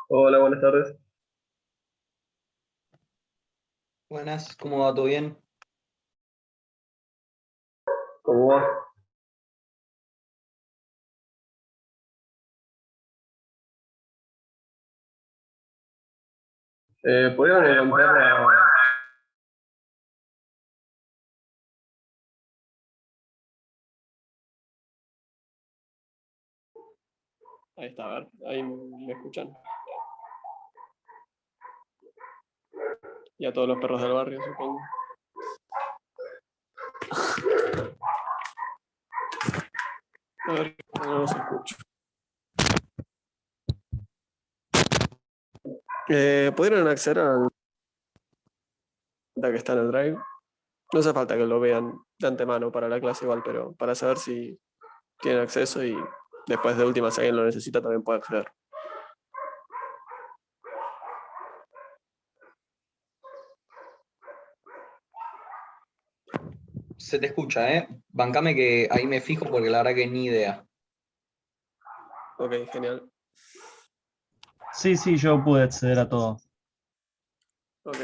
Hola, buenas tardes. Buenas, ¿cómo va? ¿Todo bien? ¿Cómo va? ¿Podrían encontrar Ahí está, a ver, ahí me escuchan. Y a todos los perros del barrio, supongo. A ver, no los escucho. ¿Pudieron acceder a la cuenta que está en el Drive? No hace falta que lo vean de antemano para la clase igual, pero para saber si tienen acceso y después de última, si alguien lo necesita, también puede acceder. Se te escucha, ¿eh? Bancame que ahí me fijo porque la verdad que ni idea. Ok, genial. Sí, sí, yo pude acceder a todo. Ok.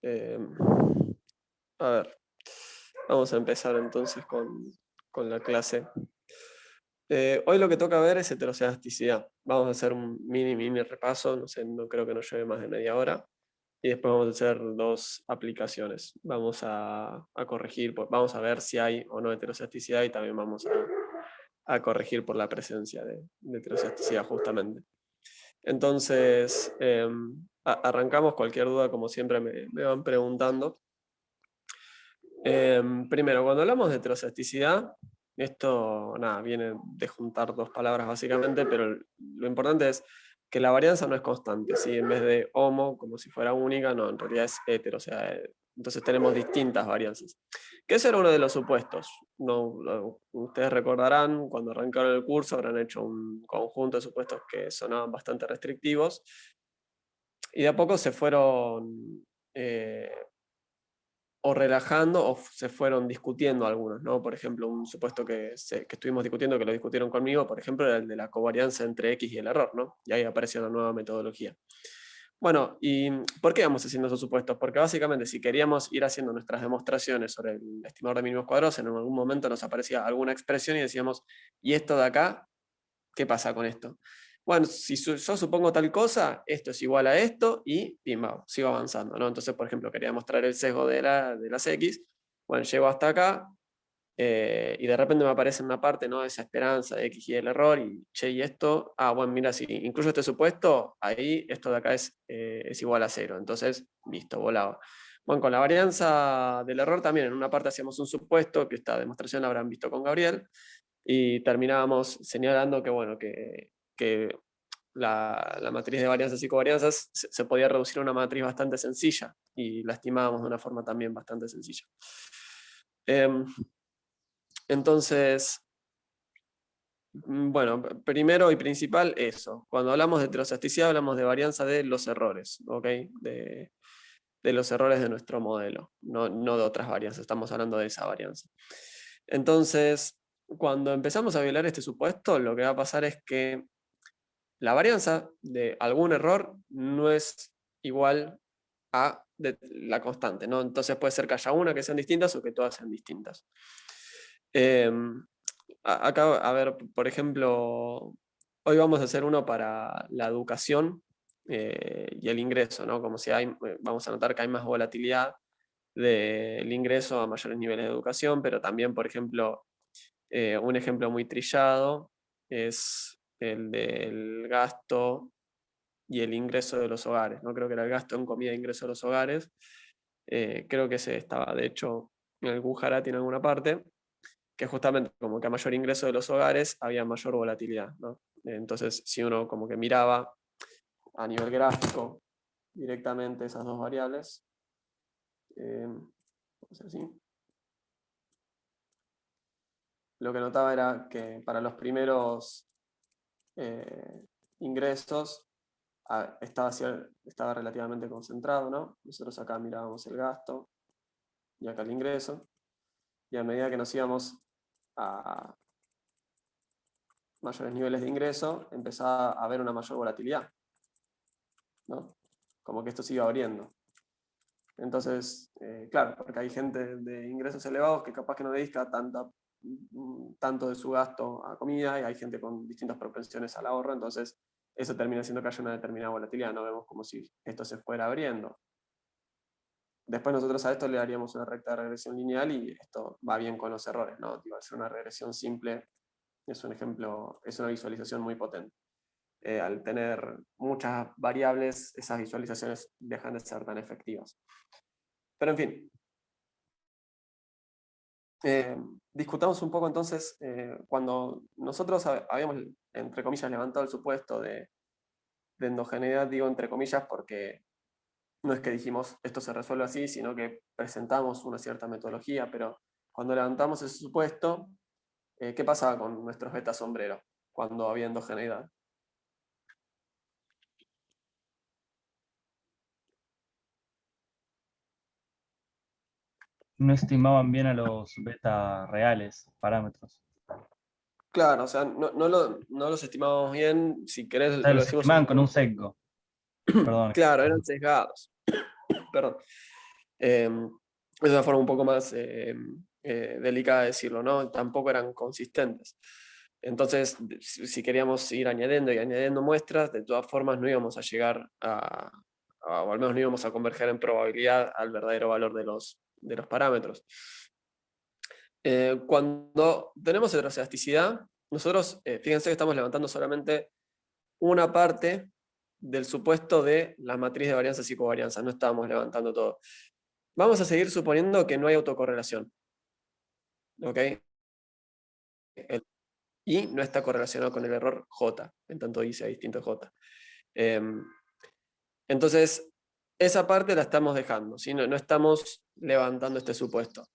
Bien. A ver, vamos a empezar entonces con la clase. Hoy lo que toca ver es heterocedasticidad. Vamos a hacer un mini repaso, no sé, no creo que nos lleve más de media hora. Y después vamos a hacer dos aplicaciones. Vamos a corregir, vamos a ver si hay o no heterocedasticidad y también vamos a corregir por la presencia de heterocedasticidad justamente. Entonces, arrancamos. Cualquier duda, como siempre, me van preguntando. Primero, cuando hablamos de heterocedasticidad, esto nada, viene de juntar dos palabras básicamente, pero lo importante es que la varianza no es constante, ¿sí? En vez de homo, como si fuera única, no, en realidad es hetero, o sea, entonces tenemos distintas varianzas. Que ese era uno de los supuestos. Ustedes recordarán, cuando arrancaron el curso, habrán hecho un conjunto de supuestos que sonaban bastante restrictivos, y de a poco se fueron o relajando o se fueron discutiendo algunos, ¿no? Por ejemplo, un supuesto que estuvimos discutiendo, que lo discutieron conmigo, por ejemplo, era el de la covarianza entre X y el error, ¿no? Y ahí apareció una nueva metodología. Bueno, ¿y por qué vamos haciendo esos supuestos? Porque básicamente si queríamos ir haciendo nuestras demostraciones sobre el estimador de mínimos cuadrados, en algún momento nos aparecía alguna expresión y decíamos, ¿y esto de acá? ¿Qué pasa con esto? Bueno, si yo supongo tal cosa, esto es igual a esto y pimba, sigo avanzando, ¿no? Entonces, por ejemplo, quería mostrar el sesgo de las X. Bueno, llego hasta acá y de repente me aparece una parte, ¿no? Esa esperanza de X y el error y, che, y esto, bueno, mira, si incluyo este supuesto, ahí esto de acá es igual a cero. Entonces, listo, volado. Bueno, con la varianza del error también, en una parte hacíamos un supuesto, que esta demostración la habrán visto con Gabriel, y terminábamos señalando que, bueno, que la matriz de varianzas y covarianzas se podía reducir a una matriz bastante sencilla y la estimábamos de una forma también bastante sencilla. Entonces, bueno, primero y principal eso. Cuando hablamos de heterocedasticidad hablamos de varianza de los errores, ¿ok? De los errores de nuestro modelo, no de otras varianzas, estamos hablando de esa varianza. Entonces, cuando empezamos a violar este supuesto, lo que va a pasar es que la varianza de algún error no es igual a la constante, ¿no? Entonces puede ser que haya una que sean distintas o que todas sean distintas. Acá, a ver, por ejemplo, hoy vamos a hacer uno para la educación y el ingreso, ¿no? Como si vamos a notar que hay más volatilidad del ingreso a mayores niveles de educación, pero también, por ejemplo, un ejemplo muy trillado es el del gasto y el ingreso de los hogares, ¿no? Creo que era el gasto en comida e ingreso de los hogares. Creo que se estaba, de hecho, en el Gujarati en alguna parte, que justamente como que a mayor ingreso de los hogares había mayor volatilidad, ¿no? Entonces, si uno como que miraba a nivel gráfico directamente esas dos variables, vamos a así, lo que notaba era que para los primeros ingresos estaba relativamente concentrado, ¿no? Nosotros acá mirábamos el gasto y acá el ingreso, y a medida que nos íbamos a mayores niveles de ingreso, empezaba a haber una mayor volatilidad, ¿no? Como que esto se iba abriendo. Entonces, claro, porque hay gente de ingresos elevados que capaz que no dedica tanto de su gasto a comida, y hay gente con distintas propensiones al ahorro, entonces eso termina haciendo que haya una determinada volatilidad, no vemos como si esto se fuera abriendo. Después nosotros a esto le daríamos una recta de regresión lineal y esto va bien con los errores, ¿no? Al ser una regresión simple, es un ejemplo, es una visualización muy potente. Al tener muchas variables, esas visualizaciones dejan de ser tan efectivas. Pero en fin, discutamos un poco entonces, cuando nosotros habíamos, entre comillas, levantado el supuesto de endogeneidad, digo entre comillas porque no es que dijimos esto se resuelve así, sino que presentamos una cierta metodología, pero cuando levantamos ese supuesto, ¿qué pasaba con nuestros beta sombreros cuando había endogeneidad? No estimaban bien a los beta reales, parámetros. Claro, o sea, no los estimábamos bien, si querés O sea, lo los decimos estimaban con un sesgo. Perdón. claro, eran sesgados. Perdón. Es una forma un poco más delicada de decirlo, ¿no? Tampoco eran consistentes. Entonces, si queríamos ir añadiendo y añadiendo muestras, de todas formas no íbamos a llegar o al menos no íbamos a converger en probabilidad al verdadero valor de los parámetros. Cuando tenemos heterocedasticidad, nosotros, fíjense que estamos levantando solamente una parte del supuesto de la matriz de varianzas y covarianzas, no estábamos levantando todo. Vamos a seguir suponiendo que no hay autocorrelación. ¿Ok? Y no está correlacionado con el error J, en tanto I sea distinto de J. Entonces, esa parte la estamos dejando, ¿sí? No estamos levantando este supuesto.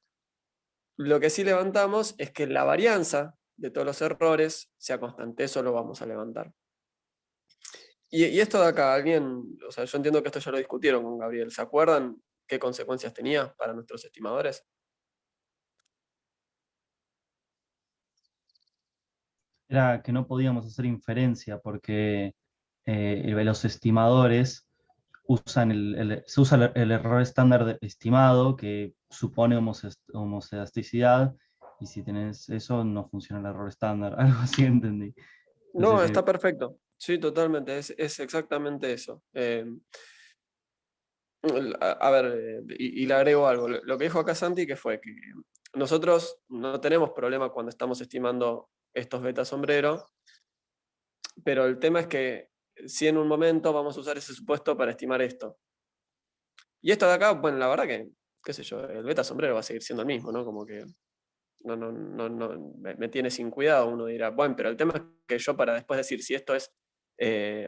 Lo que sí levantamos es que la varianza de todos los errores sea constante, eso lo vamos a levantar. Y esto de acá, alguien, o sea, yo entiendo que esto ya lo discutieron con Gabriel, ¿se acuerdan qué consecuencias tenía para nuestros estimadores? Era que no podíamos hacer inferencia porque los estimadores usan se usa el error estándar estimado que supone homoscedasticidad, y si tenés eso no funciona el error estándar, algo así entendí. Entonces, No, está perfecto. Sí, totalmente, es exactamente eso. A ver, y le agrego algo. Lo que dijo acá Santi, que fue que nosotros no tenemos problema cuando estamos estimando estos beta sombreros, pero el tema es que si en un momento vamos a usar ese supuesto para estimar esto. Y esto de acá, bueno, la verdad que, qué sé yo, el beta sombrero va a seguir siendo el mismo, ¿no? Como que me tiene sin cuidado, uno dirá, bueno, pero el tema es que yo para después decir si esto es,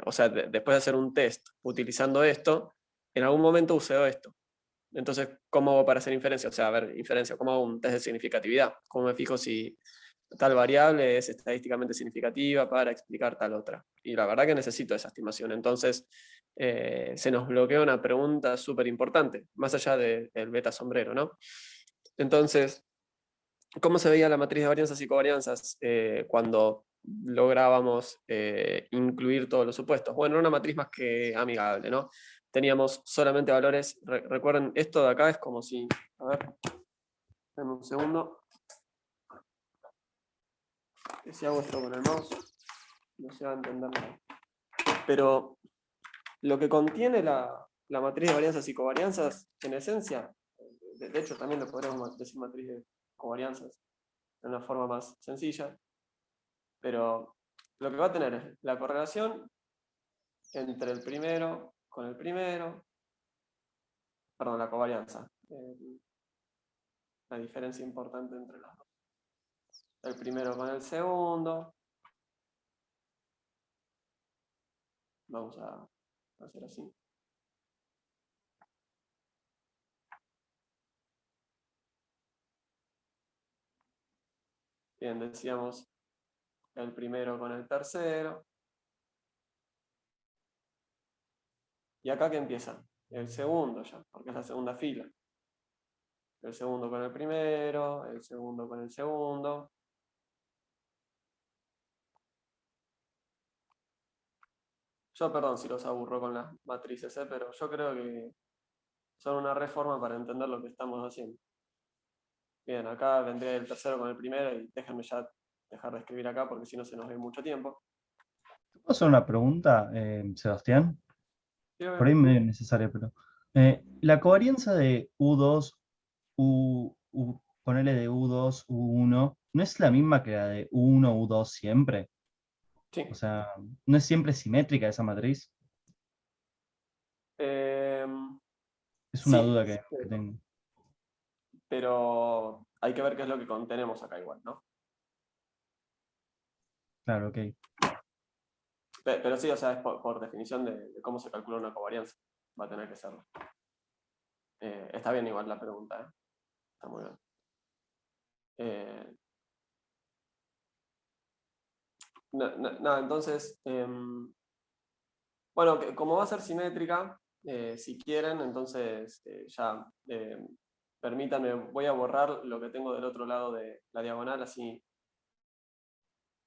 o sea, después de hacer un test utilizando esto, en algún momento usé esto. Entonces, ¿cómo hago para hacer inferencia? O sea, a ver, inferencia, ¿cómo hago un test de significatividad? ¿Cómo me fijo si tal variable es estadísticamente significativa para explicar tal otra? Y la verdad que necesito esa estimación. Entonces, se nos bloquea una pregunta súper importante, más allá del beta sombrero, ¿no? Entonces, ¿cómo se veía la matriz de varianzas y covarianzas cuando lográbamos incluir todos los supuestos? Bueno, era una matriz más que amigable, ¿no? Teníamos solamente valores, recuerden, esto de acá es como si, a ver, denme un segundo, que si hago esto con el mouse, no se va a entender nada. Pero lo que contiene la matriz de varianzas y covarianzas, en esencia, de hecho también lo podríamos decir matriz de covarianzas de una forma más sencilla, pero lo que va a tener es la correlación entre el primero con el primero, perdón, la covarianza, la diferencia importante entre los dos. El primero con el segundo. Vamos a hacer así. Bien, decíamos el primero con el tercero. Y acá que empieza el segundo ya, porque es la segunda fila. El segundo con el primero, el segundo con el segundo. Yo, perdón si los aburro con las matrices, pero yo creo que son una reforma para entender lo que estamos haciendo. Bien, acá vendría el tercero con el primero y déjenme ya dejar de escribir acá porque si no se nos ve mucho tiempo. ¿Puedo hacer una pregunta, Sebastián? Sí, Por ahí me es necesaria, pero. La covarianza de U2, ponele de U2, U1, ¿no es la misma que la de U1, U2 siempre? sí. O sea, ¿no es siempre simétrica esa matriz? Es una Sí, duda que tengo. pero hay que ver qué es lo que contenemos acá igual, ¿no? Claro, ok. Pero sí, o sea, es por definición de cómo se calcula una covarianza. Va a tener que serlo. Está bien igual la pregunta, ¿eh? Está muy bien. Nada, entonces, bueno, como va a ser simétrica, si quieren, entonces ya permítanme, voy a borrar lo que tengo del otro lado de la diagonal, así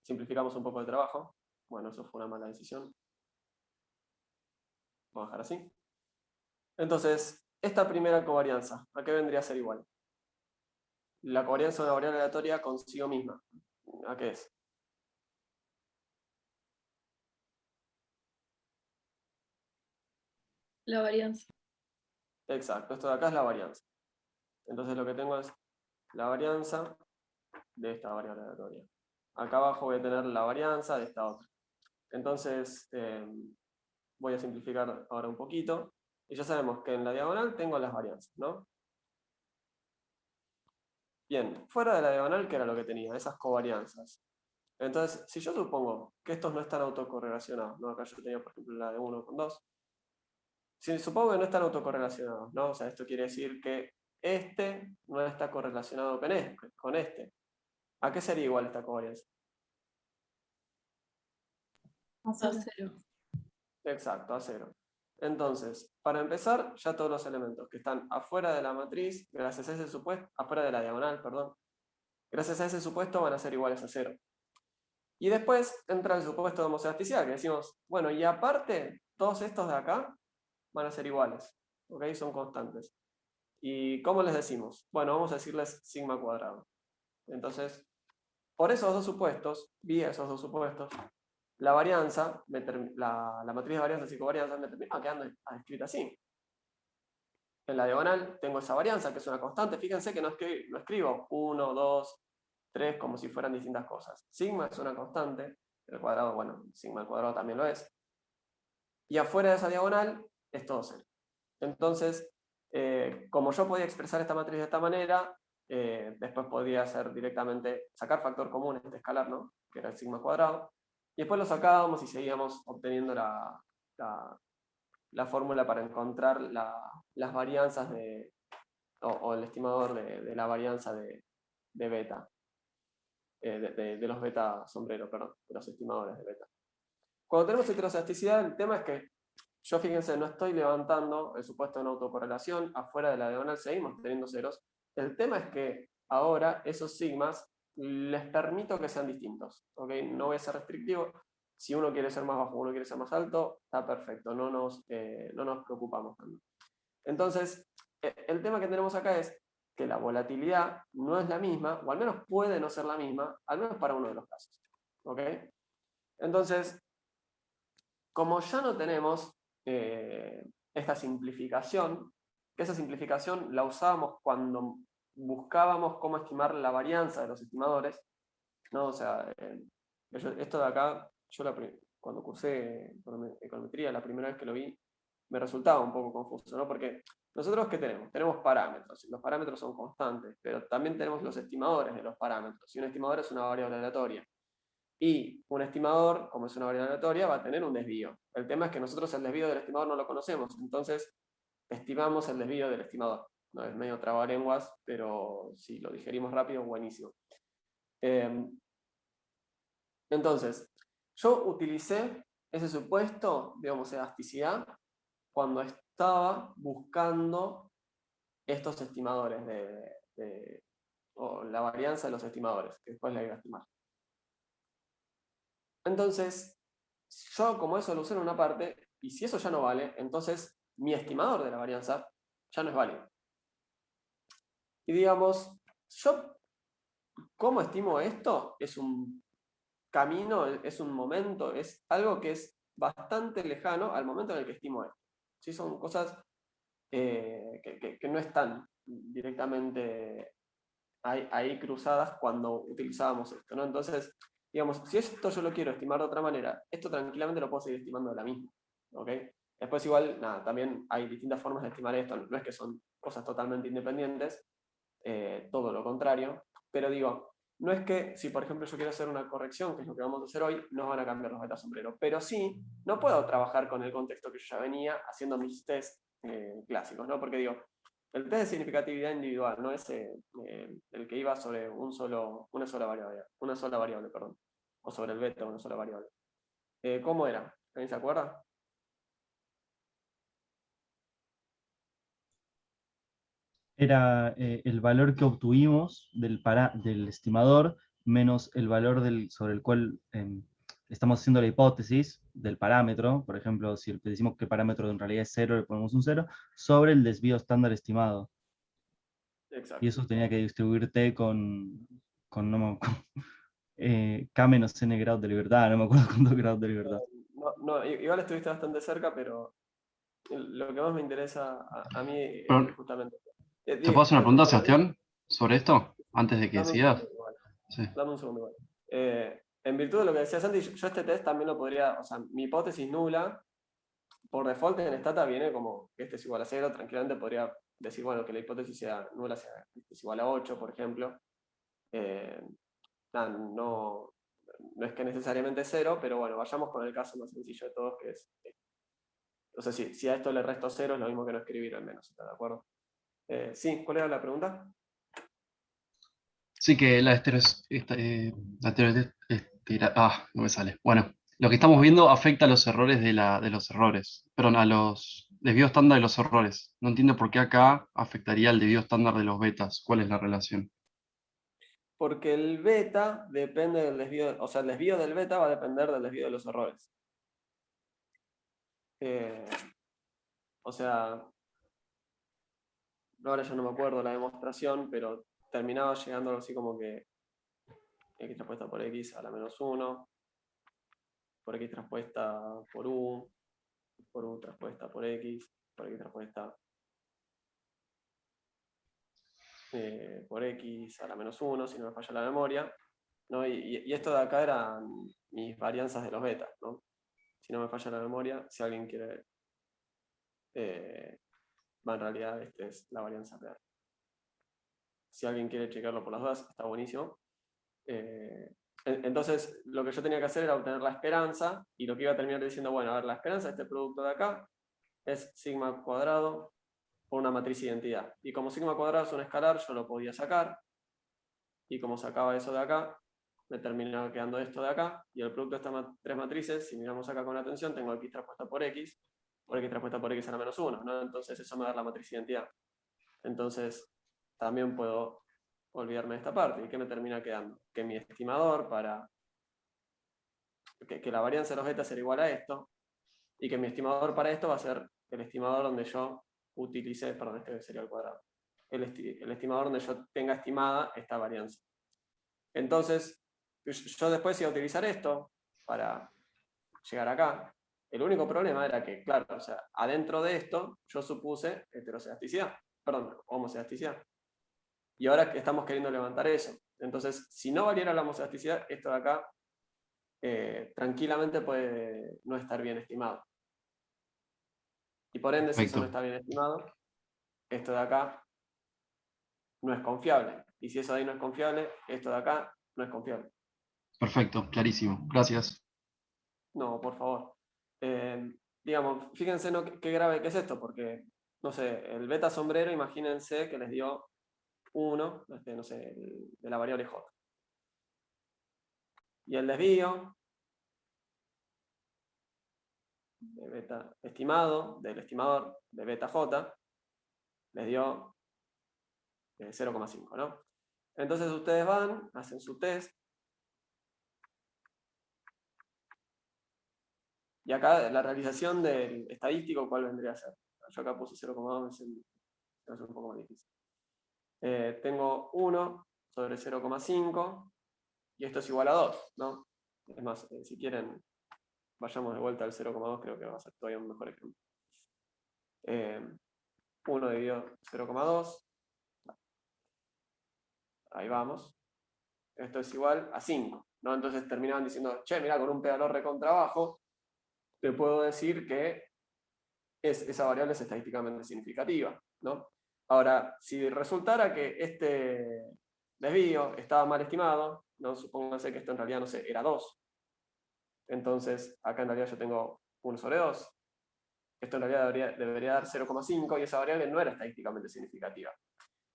simplificamos un poco el trabajo. Bueno, eso fue una mala decisión. Vamos a dejar así. Entonces, esta primera covarianza, ¿a qué vendría a ser igual? La covarianza de una variable aleatoria consigo misma. ¿A qué es? La varianza. Exacto, esto de acá es la varianza. Entonces lo que tengo es la varianza de esta variable aleatoria. Acá abajo voy a tener la varianza de esta otra. Entonces, voy a simplificar ahora un poquito. Y ya sabemos que en la diagonal tengo las varianzas, ¿no? Bien, fuera de la diagonal, ¿qué era lo que tenía? Esas covarianzas. Entonces, si yo supongo que estos no están autocorrelacionados, ¿no? Acá yo tenía, por ejemplo, la de 1 con 2. Si supongo que no están autocorrelacionados, ¿no? O sea, esto quiere decir que este no está correlacionado con este. ¿A qué sería igual esta covarianza? A cero. Exacto, a 0. Entonces, para empezar, ya todos los elementos que están afuera de la matriz, gracias a ese supuesto, afuera de la diagonal, perdón, gracias a ese supuesto van a ser iguales a 0. Y después entra el supuesto de homoelasticidad, que decimos, bueno, y aparte, todos estos de acá van a ser iguales, ¿ok? Son constantes. ¿Y cómo les decimos? Bueno, vamos a decirles sigma cuadrado. Entonces, por esos dos supuestos, vía esos dos supuestos, la varianza, la matriz de varianzas y covarianzas me termina quedando escrita así. En la diagonal tengo esa varianza, que es una constante. Fíjense que no escribo 1, 2, 3 como si fueran distintas cosas. Sigma es una constante, el cuadrado, bueno, sigma al cuadrado también lo es. Y afuera de esa diagonal es todo 0. Entonces, como yo podía expresar esta matriz de esta manera, después podría hacer directamente, sacar factor común, este escalar, ¿no? Que era el sigma cuadrado. Y después lo sacábamos y seguíamos obteniendo la fórmula para encontrar las varianzas o el estimador de la varianza de beta, de los beta sombrero, perdón, de los estimadores de beta. Cuando tenemos heteroelasticidad, el tema es que yo, fíjense, no estoy levantando el supuesto de una autocorrelación, afuera de la diagonal seguimos teniendo ceros. El tema es que ahora esos sigmas les permito que sean distintos, ¿ok? No voy a ser restrictivo. Si uno quiere ser más bajo, uno quiere ser más alto, está perfecto, no nos preocupamos tanto. Entonces, el tema que tenemos acá es que la volatilidad no es la misma, o al menos puede no ser la misma, al menos para uno de los casos, ¿ok? Entonces, como ya no tenemos esta simplificación, que esa simplificación la usábamos cuando buscábamos cómo estimar la varianza de los estimadores, ¿no? O sea, esto de acá, yo cuando cursé econometría, la primera vez que lo vi, me resultaba un poco confuso, ¿no? Porque nosotros, ¿qué tenemos? Tenemos parámetros, y los parámetros son constantes, pero también tenemos los estimadores de los parámetros, y un estimador es una variable aleatoria. Y un estimador, como es una variable aleatoria, va a tener un desvío. El tema es que nosotros el desvío del estimador no lo conocemos, entonces estimamos el desvío del estimador. No es medio trabalenguas, pero si lo digerimos rápido, buenísimo. Entonces, yo utilicé ese supuesto de homoelasticidad cuando estaba buscando estos estimadores o la varianza de los estimadores, que después la iba a estimar. Entonces, yo como eso lo uso en una parte, y si eso ya no vale, entonces mi estimador de la varianza ya no es válido. Y digamos, yo, ¿cómo estimo esto? Es un camino, es un momento, es algo que es bastante lejano al momento en el que estimo esto. ¿Sí? Son cosas que no están directamente ahí cruzadas cuando utilizábamos esto, ¿no? Entonces, digamos, si esto yo lo quiero estimar de otra manera, esto tranquilamente lo puedo seguir estimando de la misma, ¿ok? Después igual, nada, también hay distintas formas de estimar esto, no es que son cosas totalmente independientes, todo lo contrario, pero digo, no es que si por ejemplo yo quiero hacer una corrección, que es lo que vamos a hacer hoy, no van a cambiar los betas sombrero, pero sí, no puedo trabajar con el contexto que yo ya venía haciendo mis test clásicos, ¿no? Porque digo, el test de significatividad individual, no es el que iba sobre una sola variable, perdón, o sobre el beta, una sola variable. ¿Cómo era? ¿Alguien se acuerda? Era el valor que obtuvimos del estimador menos el valor sobre el cual estamos haciendo la hipótesis del parámetro. Por ejemplo, si decimos que el parámetro en realidad es 0, le ponemos un 0, sobre el desvío estándar estimado. Exacto. Y eso tenía que distribuir T K menos n grados de libertad, no me acuerdo cuántos grados de libertad. No, igual estuviste bastante cerca, pero lo que más me interesa a mí Pero, es justamente. ¿te puedo hacer una pregunta, Sebastián, sobre esto? Antes de que Dame un decidas. segundo igual. Sí. Dame un segundo igual. En virtud de lo que decías antes, yo este test también lo podría, o sea, mi hipótesis nula, por default en Stata viene como que este es igual a 0, tranquilamente podría decir, bueno, que la hipótesis sea nula sea es igual a 8, por ejemplo. Eh, nada, no es que necesariamente es 0, pero bueno, vayamos con el caso más sencillo de todos, que es. O sea, si a esto le resto 0 es lo mismo que no escribir al menos, ¿está de acuerdo? Sí, ¿cuál era la pregunta? Sí que no me sale. Bueno, lo que estamos viendo afecta a los errores de los errores. Perdón, a los desvíos estándar de los errores. No entiendo por qué acá afectaría al desvío estándar de los betas. ¿Cuál es la relación? Porque el beta depende del desvío, o sea, el desvío del beta va a depender del desvío de los errores. O sea, ahora ya no me acuerdo la demostración, pero terminaba llegando algo así como que x transpuesta por x a la menos 1, por x transpuesta por u transpuesta por x transpuesta por x a la menos 1, si no me falla la memoria, ¿no? Y esto de acá eran mis varianzas de los betas, ¿no? Si no me falla la memoria, si alguien quiere, en realidad esta es la varianza real. Si alguien quiere checarlo por las dudas, está buenísimo. Entonces, lo que yo tenía que hacer era obtener la esperanza, y lo que iba a terminar diciendo, bueno, a ver, la esperanza de este producto de acá es sigma cuadrado por una matriz de identidad. Y como sigma cuadrado es un escalar, yo lo podía sacar, y como sacaba eso de acá, me terminaba quedando esto de acá, y el producto de estas tres matrices, si miramos acá con atención, tengo x transpuesta por x transpuesta por x a la menos 1, ¿no? Entonces eso me da la matriz de identidad. Entonces, también puedo olvidarme de esta parte. ¿Y qué me termina quedando? Que mi estimador para que la varianza de los betas será igual a esto, y que mi estimador para esto va a ser el estimador donde yo utilice, perdón, este sería el cuadrado, el estimador donde yo tenga estimada esta varianza. Entonces, yo después iba a utilizar esto para llegar acá. El único problema era que, claro, o sea, adentro de esto yo supuse heterocedasticidad, perdón, homocedasticidad. Y ahora que estamos queriendo levantar eso. Entonces, si no valiera la homocedasticidad, esto de acá tranquilamente puede no estar bien estimado. Y por ende, si eso no Perfecto. está bien estimado, esto de acá no es confiable. Y si eso de ahí no es confiable, esto de acá no es confiable. Perfecto, clarísimo. Gracias. No, por favor. Digamos, fíjense qué grave que es esto, porque, no sé, el beta sombrero, imagínense que les dio 1, no sé, de la variable j. Y el desvío de beta estimado del estimador de beta j les dio 0,5, ¿no? Entonces ustedes van, hacen su test, Y acá la realización del estadístico, ¿cuál vendría a ser? Yo acá puse 0,2, va a ser un poco más difícil. Tengo 1 sobre 0,5 y esto es igual a 2, ¿no? Es más, si quieren, vayamos de vuelta al 0,2, creo que va a ser todavía un mejor ejemplo. 1 dividido 0,2, ahí vamos. Esto es igual a 5, ¿no? Entonces terminaban diciendo, che, mira, con un pedalor recontra abajo, te puedo decir que esa variable es estadísticamente significativa, ¿no? Ahora, si resultara que este desvío estaba mal estimado, ¿no? Supónganse que esto en realidad, no sé, era 2. Entonces, acá en realidad yo tengo 1 sobre 2. Esto en realidad debería dar 0,5 y esa variable no era estadísticamente significativa.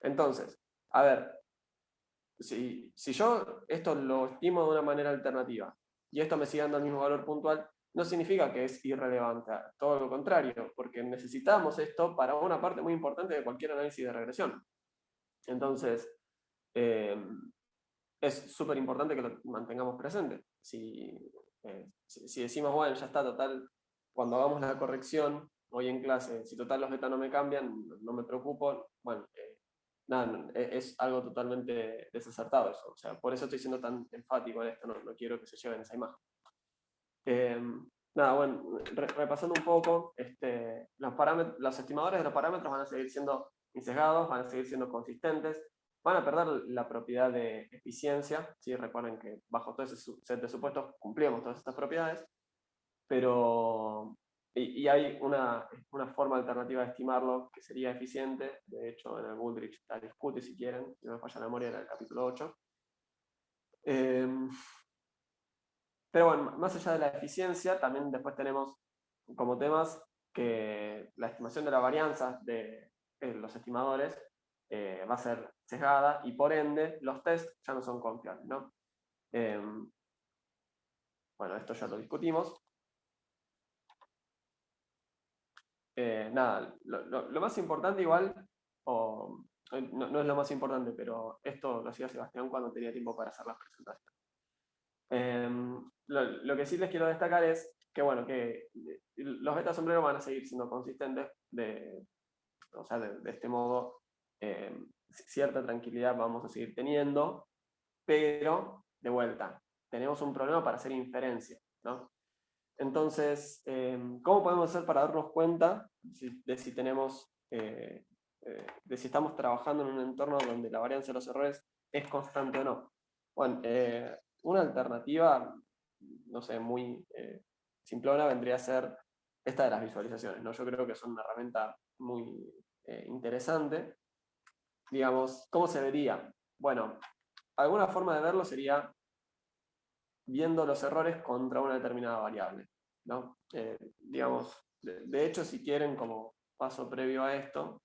Entonces, a ver, si yo esto lo estimo de una manera alternativa y esto me sigue dando el mismo valor puntual, no significa que es irrelevante, todo lo contrario, porque necesitamos esto para una parte muy importante de cualquier análisis de regresión. Entonces, es súper importante que lo mantengamos presente. Si decimos, bueno, ya está, total, cuando hagamos la corrección hoy en clase, si total los beta no me cambian, no me preocupo, bueno, nada, es algo totalmente desacertado eso. O sea, por eso estoy siendo tan enfático en esto, no quiero que se lleven esa imagen. Nada, bueno, repasando un poco, los estimadores de los parámetros van a seguir siendo insesgados, van a seguir siendo consistentes, van a perder la propiedad de eficiencia, ¿sí? Recuerden que bajo todo ese set de supuestos cumplíamos todas estas propiedades, pero y hay una forma alternativa de estimarlo que sería eficiente, de hecho en el Goodrich la discute si quieren, si no me falla la memoria, era el capítulo 8. Pero bueno, más allá de la eficiencia, también después tenemos como temas que la estimación de la varianza de los estimadores va a ser sesgada y por ende los tests ya no son confiables, ¿no? Bueno, esto ya lo discutimos. Nada, lo más importante igual, no es lo más importante, pero esto lo hacía Sebastián cuando tenía tiempo para hacer las presentaciones. Lo que sí les quiero destacar es que, bueno, que los beta sombreros van a seguir siendo consistentes, o sea, de este modo, cierta tranquilidad vamos a seguir teniendo, pero, de vuelta, tenemos un problema para hacer inferencia, ¿no? Entonces, ¿cómo podemos hacer para darnos cuenta de si tenemos, de si estamos trabajando en un entorno donde la varianza de los errores es constante o no? Bueno, una alternativa, no sé, muy simplona vendría a ser esta de las visualizaciones, ¿no? Yo creo que son una herramienta muy interesante. Digamos, ¿cómo se vería? Bueno, alguna forma de verlo sería viendo los errores contra una determinada variable, ¿no? Digamos, de hecho, si quieren, como paso previo a esto,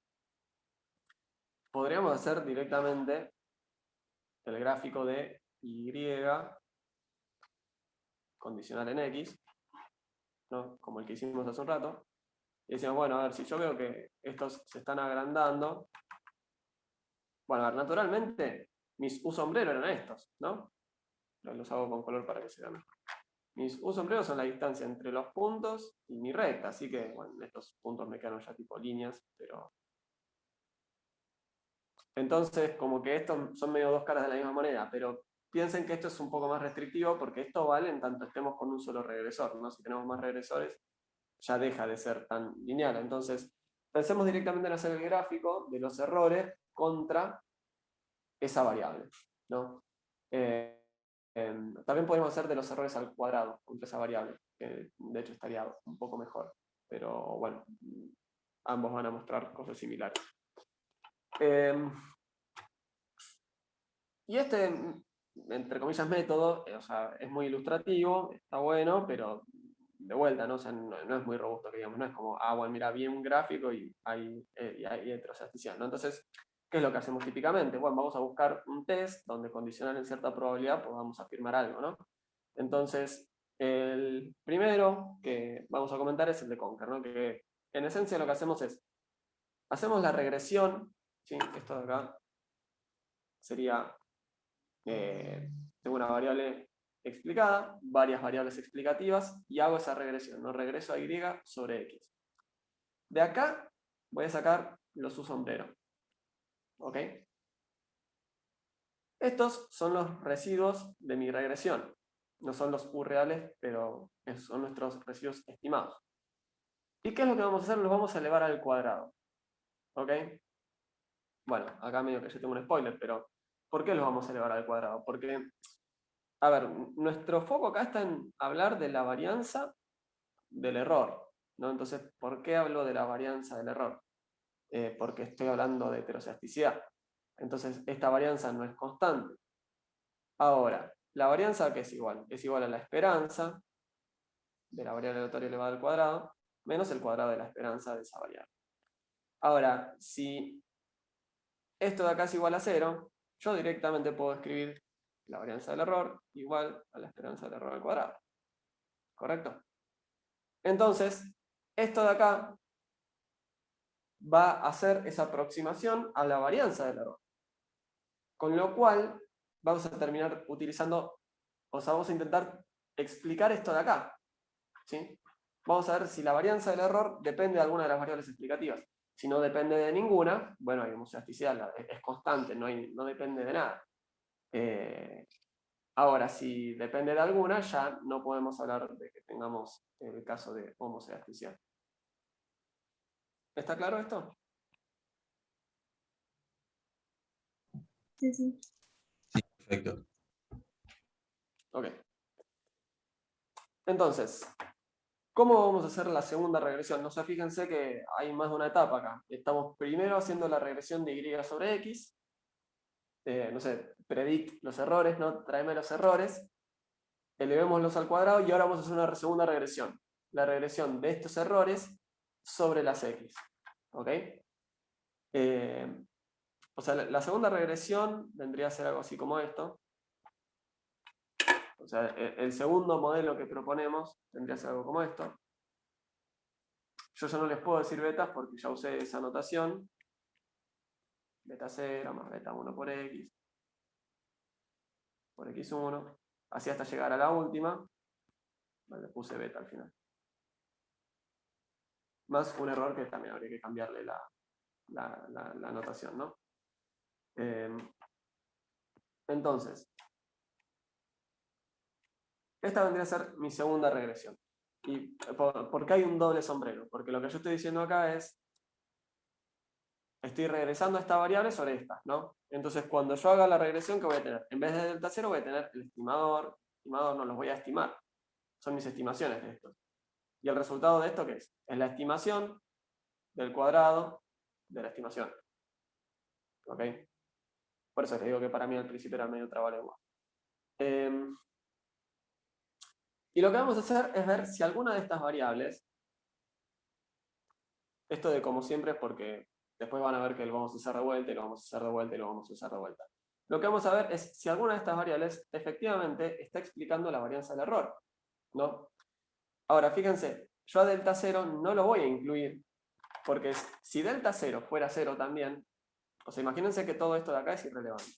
podríamos hacer directamente el gráfico de Y condicional en X, ¿no? Como el que hicimos hace un rato, y decimos, bueno, a ver, si yo veo que estos se están agrandando, bueno, a ver, naturalmente, mis U sombrero eran estos, ¿no? Los hago con color para que se vean mejor. Mis U sombreros son la distancia entre los puntos y mi recta, así que, bueno, estos puntos me quedaron ya tipo líneas, pero... Entonces, como que estos son medio dos caras de la misma moneda, pero piensen que esto es un poco más restrictivo porque esto vale en tanto estemos con un solo regresor, ¿no? Si tenemos más regresores, ya deja de ser tan lineal. Entonces, pensemos directamente en hacer el gráfico de los errores contra esa variable, ¿no? También podemos hacer de los errores al cuadrado contra esa variable, que de hecho estaría un poco mejor, pero bueno, ambos van a mostrar cosas similares. Y este, entre comillas, método, o sea, es muy ilustrativo, está bueno, pero de vuelta, ¿no? O sea, no es muy robusto, que digamos, no es como, bueno, mira, vi un gráfico y hay heterostasticidad, ¿no? Entonces, ¿qué es lo que hacemos típicamente? Bueno, vamos a buscar un test donde condicional en cierta probabilidad podamos afirmar algo, ¿no? Entonces, el primero que vamos a comentar es el de Conker, ¿no? Que en esencia lo que hacemos es, hacemos la regresión, ¿sí? Esto de acá sería, tengo una variable explicada, varias variables explicativas, y hago esa regresión, ¿no? Regreso a y sobre x. De acá voy a sacar los u-sombrero. ¿Ok? Estos son los residuos de mi regresión. No son los u reales, pero son nuestros residuos estimados. ¿Y qué es lo que vamos a hacer? Los vamos a elevar al cuadrado. ¿Ok? Bueno, acá medio que yo tengo un spoiler, pero ¿por qué los vamos a elevar al cuadrado? Porque, a ver, nuestro foco acá está en hablar de la varianza del error, ¿no? Entonces, ¿por qué hablo de la varianza del error? Porque estoy hablando de heterocedasticidad. Entonces, esta varianza no es constante. Ahora, la varianza, ¿qué es igual? Es igual a la esperanza de la variable aleatoria elevada al cuadrado menos el cuadrado de la esperanza de esa variable. Ahora, si esto de acá es igual a 0, yo directamente puedo escribir la varianza del error igual a la esperanza del error al cuadrado. ¿Correcto? Entonces, esto de acá va a hacer esa aproximación a la varianza del error. Con lo cual, vamos a terminar utilizando, o sea, vamos a intentar explicar esto de acá. ¿Sí? Vamos a ver si la varianza del error depende de alguna de las variables explicativas. Si no depende de ninguna, bueno, hay homocedasticidad, es constante, no depende de nada. Ahora, si depende de alguna, ya no podemos hablar de que tengamos el caso de homocedasticidad. ¿Está claro esto? Sí, sí. Perfecto. Ok. Entonces, ¿cómo vamos a hacer la segunda regresión? O sea, fíjense que hay más de una etapa acá. Estamos primero haciendo la regresión de y sobre x. No sé, predict los errores, ¿no? Tráeme los errores. Elevémoslos al cuadrado y ahora vamos a hacer una segunda regresión. La regresión de estos errores sobre las x. ¿Ok? O sea, la segunda regresión vendría a ser algo así como esto. O sea, el segundo modelo que proponemos tendría que ser algo como esto. Yo ya no les puedo decir betas porque ya usé esa notación. Beta 0 más beta 1 por x. Por x1. Así hasta llegar a la última. Vale, puse beta al final. Más un error que también habría que cambiarle la notación, ¿no? Entonces, esta vendría a ser mi segunda regresión. ¿Y por qué hay un doble sombrero? Porque lo que yo estoy diciendo acá es, estoy regresando a esta variable sobre esta, ¿no? Entonces, cuando yo haga la regresión, ¿qué voy a tener? En vez de delta 0 voy a tener el estimador. El estimador no los voy a estimar. Son mis estimaciones de estos. ¿Y el resultado de esto qué es? Es la estimación del cuadrado de la estimación. ¿Ok? Por eso les digo que para mí al principio era medio trabalengua. Y lo que vamos a hacer es ver si alguna de estas variables, esto de como siempre es porque después van a ver que lo vamos a usar de vuelta y lo vamos a usar de vuelta y lo vamos a usar de vuelta. Lo que vamos a ver es si alguna de estas variables efectivamente está explicando la varianza del error, ¿no? Ahora, fíjense, yo a delta 0 no lo voy a incluir, porque si delta 0 fuera 0 también, o sea, imagínense que todo esto de acá es irrelevante.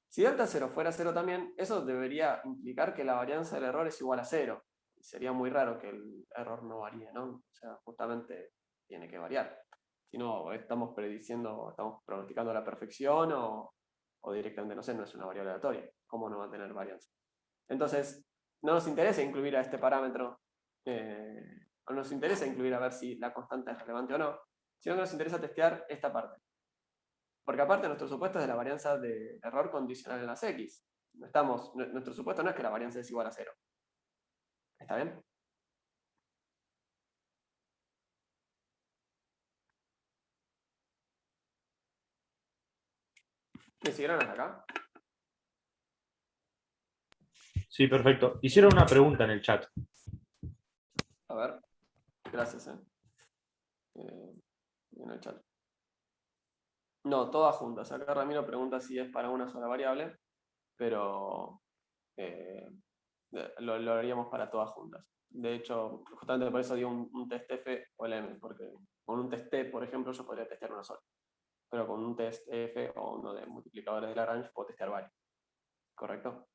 Si delta 0 fuera 0 también, eso debería implicar que la varianza del error es igual a 0. Y sería muy raro que el error no varíe, ¿no? O sea, justamente tiene que variar. Si no, estamos prediciendo, estamos pronosticando la perfección o directamente, no sé, no es una variable aleatoria. ¿Cómo no va a tener varianza? Entonces, no nos interesa incluir a este parámetro, no nos interesa incluir a ver si la constante es relevante o no, sino que nos interesa testear esta parte. Porque aparte nuestro supuesto es de la varianza de error condicional en las x. Nuestro supuesto no es que la varianza es igual a 0. ¿Está bien? ¿Me siguieron hasta acá? Sí, perfecto. Hicieron una pregunta en el chat. A ver. Gracias, en el chat. No, todas juntas. Acá Ramiro pregunta si es para una sola variable, pero lo haríamos para todas juntas. De hecho, justamente por eso dio un test F o el M, porque con un test T, por ejemplo, yo podría testear una sola. Pero con un test F o uno de multiplicadores de Lagrange puedo testear varios. ¿Correcto?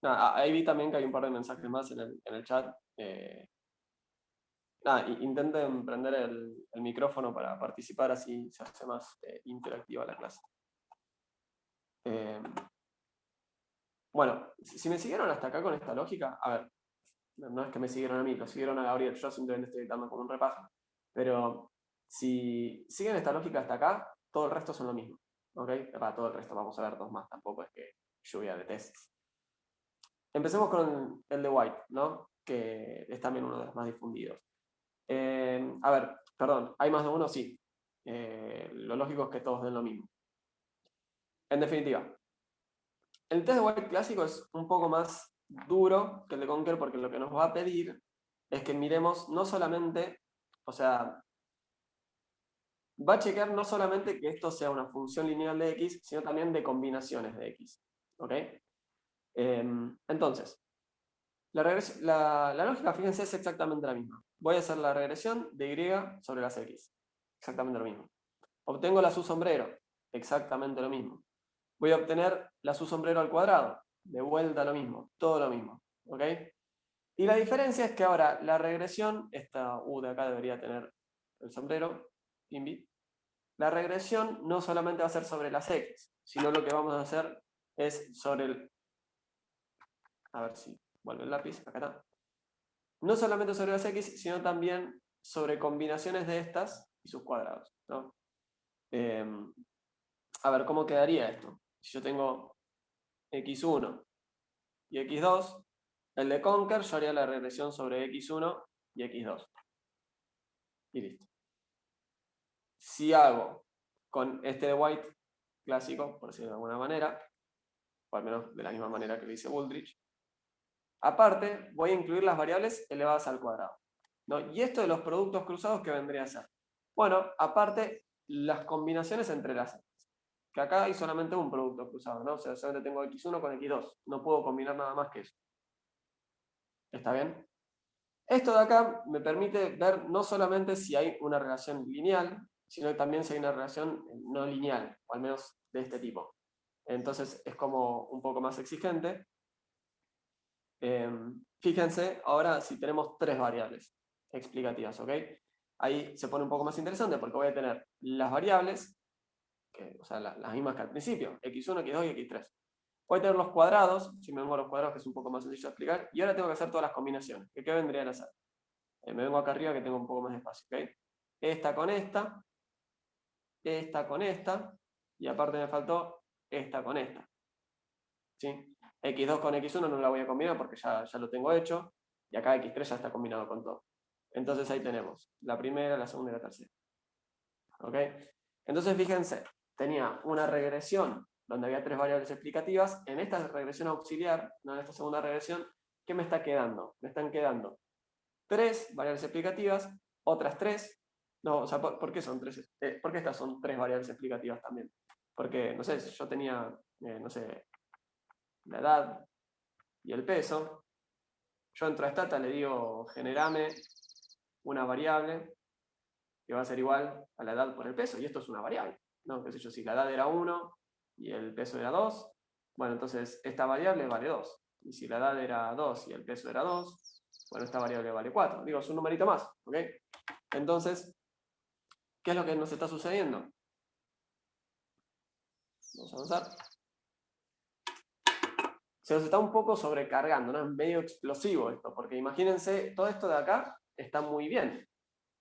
Nada, ahí vi también que hay un par de mensajes más en el chat. Nada, intenten prender el micrófono para participar, así se hace más interactiva la clase. Bueno, si me siguieron hasta acá con esta lógica, a ver, no es que me siguieron a mí, lo siguieron a Gabriel, yo simplemente estoy dando como un repaso. Pero si siguen esta lógica hasta acá, todo el resto son lo mismo. ¿Ok? Para todo el resto, vamos a ver dos más, tampoco es que lluvia de tests. Empecemos con el de White, ¿no? Que es también uno de los más difundidos. A ver, perdón, ¿hay más de uno? Sí. Lo lógico es que todos den lo mismo. En definitiva, el test de White clásico es un poco más duro que el de Conker porque lo que nos va a pedir es que miremos no solamente, o sea, va a chequear no solamente que esto sea una función lineal de x, sino también de combinaciones de x. ¿Ok? Entonces, la lógica, fíjense, es exactamente la misma. Voy a hacer la regresión de y sobre las x. Exactamente lo mismo. Obtengo la su sombrero. Exactamente lo mismo. Voy a obtener la su sombrero al cuadrado. De vuelta lo mismo. Todo lo mismo. ¿Ok? Y la diferencia es que ahora la regresión, esta u de acá debería tener el sombrero, invi. La regresión no solamente va a ser sobre las x, sino lo que vamos a hacer es sobre el... A ver si vuelve el lápiz, acá está. No solamente sobre las x, sino también sobre combinaciones de estas y sus cuadrados, ¿no? A ver, ¿cómo quedaría esto? Si yo tengo x1 y x2, el de Conker yo haría la regresión sobre x1 y x2. Y listo. Si hago con este de White clásico, por decirlo de alguna manera, o al menos de la misma manera que lo dice Wooldridge, aparte voy a incluir las variables elevadas al cuadrado, ¿no? Y esto de los productos cruzados, ¿qué vendría a ser? Bueno, aparte, las combinaciones entre las x, que acá hay solamente un producto cruzado, ¿no? O sea, solamente tengo x1 con x2, no puedo combinar nada más que eso. ¿Está bien? Esto de acá me permite ver no solamente si hay una relación lineal, sino también si hay una relación no lineal, o al menos de este tipo. Entonces es como un poco más exigente. Fíjense ahora si tenemos tres variables explicativas, ¿ok? Ahí se pone un poco más interesante porque voy a tener las variables, o sea, las mismas que al principio, x1, x2 y x3. Voy a tener los cuadrados, si me vengo a los cuadrados que es un poco más sencillo de explicar, y ahora tengo que hacer todas las combinaciones. ¿Qué vendrían a hacer? Me vengo acá arriba que tengo un poco más de espacio, ¿ok? Esta con esta con esta, y aparte me faltó esta con esta. ¿Sí? X2 con X1 no la voy a combinar porque ya lo tengo hecho, y acá X3 ya está combinado con todo. Entonces ahí tenemos la primera, la segunda y la tercera. ¿Ok? Entonces fíjense, tenía una regresión donde había tres variables explicativas. En esta regresión auxiliar, no en esta segunda regresión, ¿qué me está quedando? Me están quedando tres variables explicativas, otras tres. No, o sea, ¿por qué son tres? ¿Por qué estas son tres variables explicativas también? Porque, no sé, yo tenía, no sé, la edad y el peso. Yo entro a Stata, le digo, generame una variable que va a ser igual a la edad por el peso, y esto es una variable, ¿no? Qué sé yo, si la edad era 1 y el peso era 2, bueno, entonces esta variable vale 2. Y si la edad era 2 y el peso era 2, bueno, esta variable vale 4. Digo, es un numerito más, ¿ok? Entonces, ¿qué es lo que nos está sucediendo? Vamos a avanzar. Se nos está un poco sobrecargando, ¿no? Es medio explosivo esto, porque imagínense, todo esto de acá está muy bien,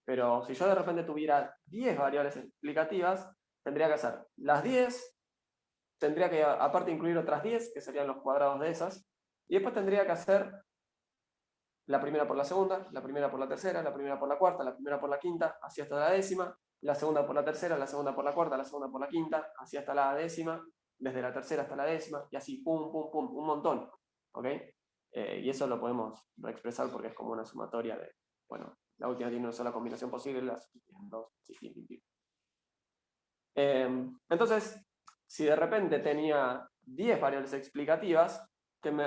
pero si yo de repente tuviera 10 variables explicativas, tendría que hacer las 10, tendría que aparte incluir otras 10, que serían los cuadrados de esas, y después tendría que hacer la primera por la segunda, la primera por la tercera, la primera por la cuarta, la primera por la quinta, así hasta la décima, la segunda por la tercera, la segunda por la cuarta, la segunda por la quinta, así hasta la décima, desde la tercera hasta la décima, y así, pum, pum, pum, un montón. ¿Ok? Y eso lo podemos reexpresar porque es como una sumatoria de, bueno, la última tiene una sola combinación posible, las dos, sí. Entonces, si de repente tenía 10 variables explicativas,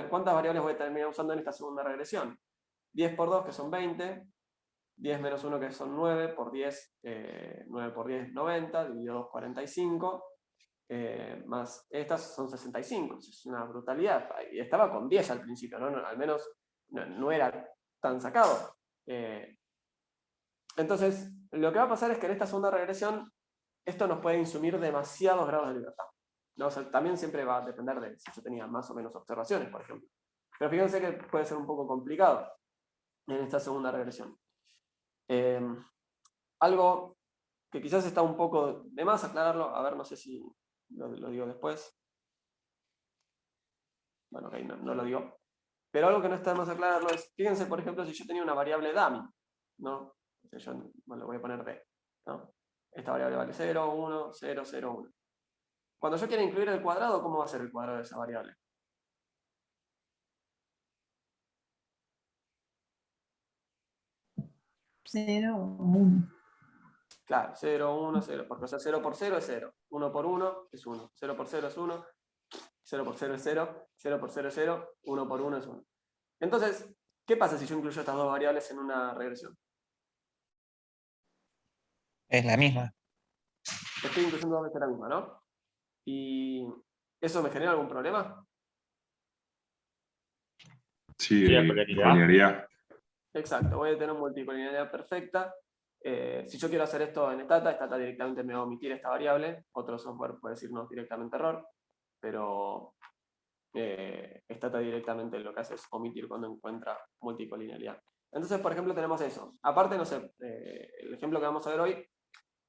¿cuántas variables voy a terminar usando en esta segunda regresión? 10 por 2, que son 20, 10 menos 1, que son 9, por 10, 9 por 10, 90, dividido 2, 45. más estas son 65, es una brutalidad. Y estaba con 10 al principio, ¿no? Al menos no era tan sacado. Entonces, lo que va a pasar es que en esta segunda regresión, esto nos puede insumir demasiados grados de libertad, ¿no? O sea, también siempre va a depender de si yo tenía más o menos observaciones, por ejemplo. Pero fíjense que puede ser un poco complicado en esta segunda regresión. Algo que quizás está un poco de más aclararlo, a ver, no sé si lo digo después. Bueno, ok, no lo digo. Pero algo que no está de más aclararlo es, fíjense, por ejemplo, si yo tenía una variable dummy, ¿no? Yo le voy a poner d, ¿no? Esta variable vale 0, 1, 0, 0, 1. Cuando yo quiera incluir el cuadrado, ¿cómo va a ser el cuadrado de esa variable? Cero, uno. Claro, 0, 1, 0, porque o sea, 0 por 0 es 0, 1 por 1 es 1, 0 por 0 es 1, 0 por 0 es 0, 0 por 0 es 0, 1 por 1 es 1. Entonces, ¿qué pasa si yo incluyo estas dos variables en una regresión? Es la misma. Estoy incluyendo dos veces la misma, ¿no? ¿Y eso me genera algún problema? Sí, Sí, la colinealidad. colinealidad. Exacto, voy a tener multicolinealidad perfecta. Si yo quiero hacer esto en Stata directamente me va a omitir esta variable. Otro software puede decirnos directamente error, pero Stata directamente lo que hace es omitir cuando encuentra multicolinealidad. Entonces, por ejemplo, tenemos eso. Aparte, no sé, el ejemplo que vamos a ver hoy,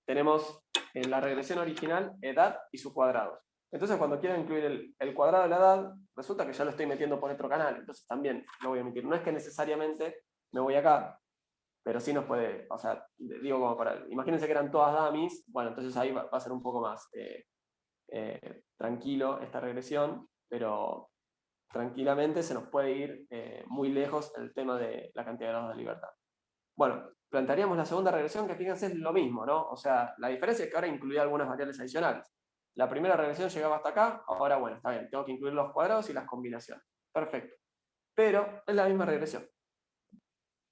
tenemos en la regresión original edad y su cuadrado. Entonces, cuando quiero incluir el cuadrado de la edad, resulta que ya lo estoy metiendo por otro canal. Entonces, también lo voy a omitir. No es que necesariamente me voy acá, pero sí nos puede, o sea, digo como para, imagínense que eran todas dummies, bueno, entonces ahí va a ser un poco más tranquilo esta regresión, pero tranquilamente se nos puede ir muy lejos el tema de la cantidad de grados de libertad. Bueno, plantearíamos la segunda regresión, que fíjense es lo mismo, ¿no? O sea, la diferencia es que ahora incluía algunas variables adicionales. La primera regresión llegaba hasta acá, ahora bueno, está bien, tengo que incluir los cuadrados y las combinaciones. Perfecto. Pero es la misma regresión.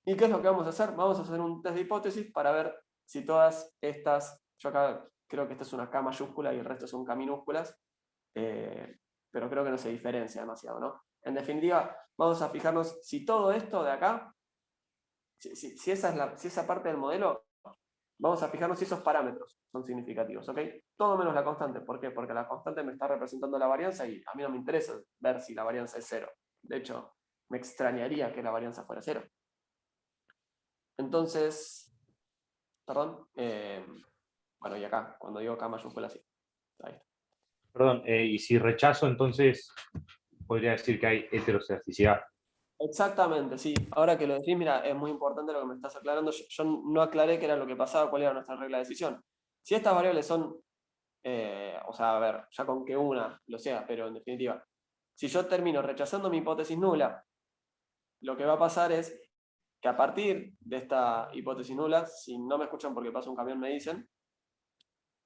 ¿Y qué es lo que vamos a hacer? Vamos a hacer un test de hipótesis para ver si todas estas, yo acá creo que esta es una K mayúscula y el resto son K minúsculas, pero creo que no se diferencia demasiado, ¿no? En definitiva, vamos a fijarnos si todo esto de acá, si esa parte del modelo, vamos a fijarnos si esos parámetros son significativos, ¿ok? Todo menos la constante. ¿Por qué? Porque la constante me está representando la varianza y a mí no me interesa ver si la varianza es 0. De hecho, me extrañaría que la varianza fuera 0. Entonces, perdón, bueno, y acá, cuando digo K mayúscula, sí. Ahí está. Perdón, y si rechazo, entonces podría decir que hay heterocedasticidad. Exactamente, sí. Ahora que lo decís, mira, es muy importante lo que me estás aclarando. Yo no aclaré qué era lo que pasaba, cuál era nuestra regla de decisión. Si estas variables son, o sea, a ver, ya con que una lo sea, pero en definitiva, si yo termino rechazando mi hipótesis nula, lo que va a pasar es que a partir de esta hipótesis nula, si no me escuchan porque pasa un camión, me dicen,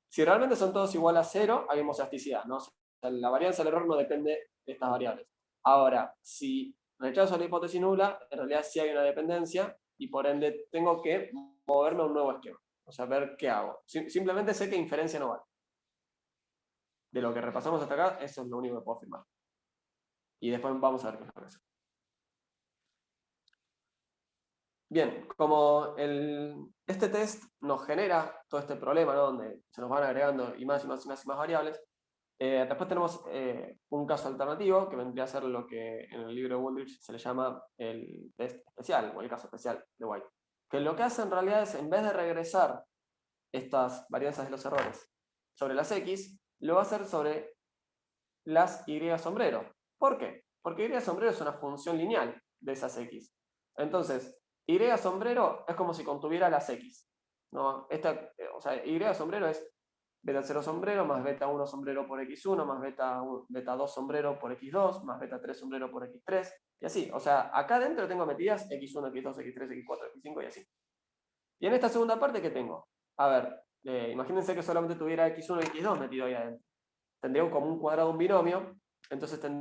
si realmente son todos igual a 0, hay homocedasticidad, ¿no? O sea, la varianza del error no depende de estas variables. Ahora, si rechazo la hipótesis nula, en realidad sí hay una dependencia y por ende tengo que moverme a un nuevo esquema. O sea, ver qué hago. Simplemente sé que inferencia no vale. De lo que repasamos hasta acá, eso es lo único que puedo afirmar. Y después vamos a ver qué es lo que hace. Bien, como este test nos genera todo este problema, ¿no? Donde se nos van agregando y más y más y más y más variables, después tenemos un caso alternativo que vendría a ser lo que en el libro de Wooldridge se le llama el test especial o el caso especial de White. Que lo que hace en realidad es, en vez de regresar estas varianzas de los errores sobre las X, lo va a hacer sobre las Y sombrero. ¿Por qué? Porque Y sombrero es una función lineal de esas X. Entonces, Y sombrero es como si contuviera las X, ¿no? O sea, Y sombrero es beta 0 sombrero más beta 1 sombrero por X1 más beta 2 sombrero por X2 más beta 3 sombrero por X3 y así. O sea, acá dentro tengo metidas X1, X2, X3, X4, X5 y así. Y en esta segunda parte, ¿qué tengo? A ver, imagínense que solamente tuviera X1 y X2 metido ahí adentro. Tendría como un cuadrado un binomio, entonces tendría